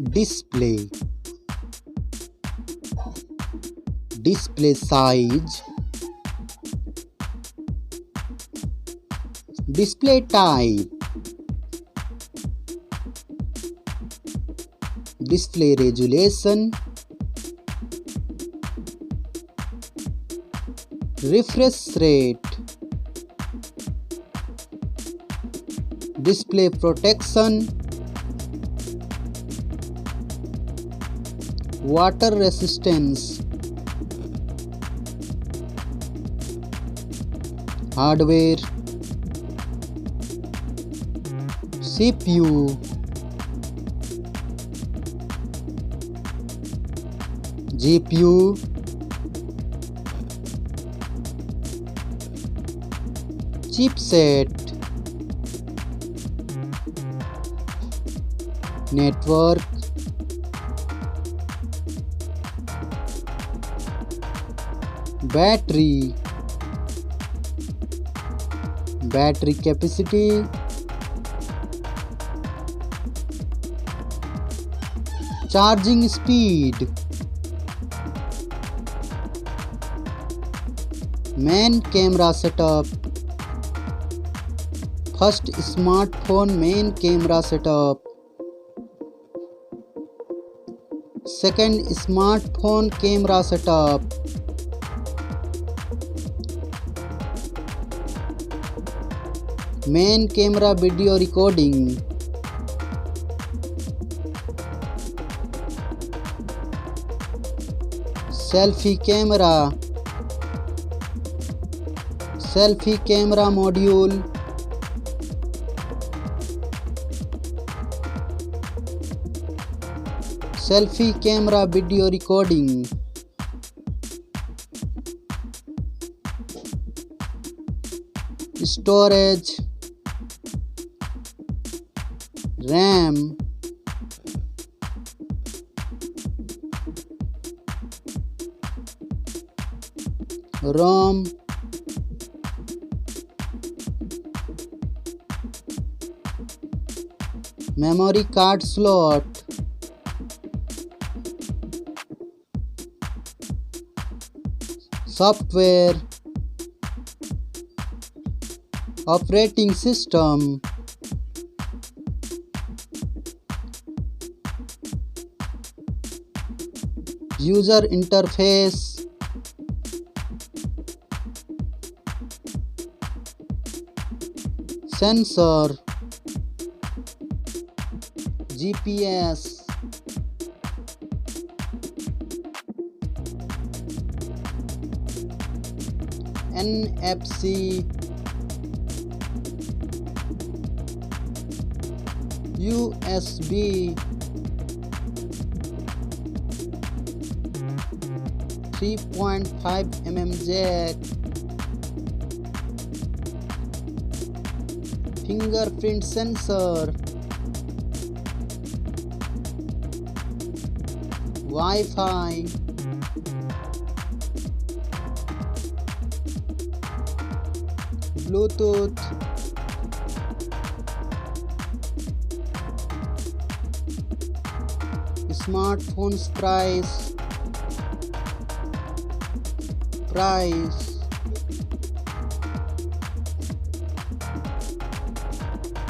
Display. Display size. Display type. Display resolution. Refresh rate. Display protection. Water resistance. Hardware. CPU. GPU. Chipset. Network. Battery. Battery capacity. Charging speed. Main camera setup. First smartphone main camera setup. Second smartphone camera setup. Main camera video recording. Selfie camera. Selfie camera module. Selfie camera video recording. Storage. RAM. ROM. Memory card slot. Software. Operating system. User interface. Sensor. GPS. NFC. USB. 3.5mm jack. Fingerprint sensor. Wi-Fi. Bluetooth. Smartphone's price.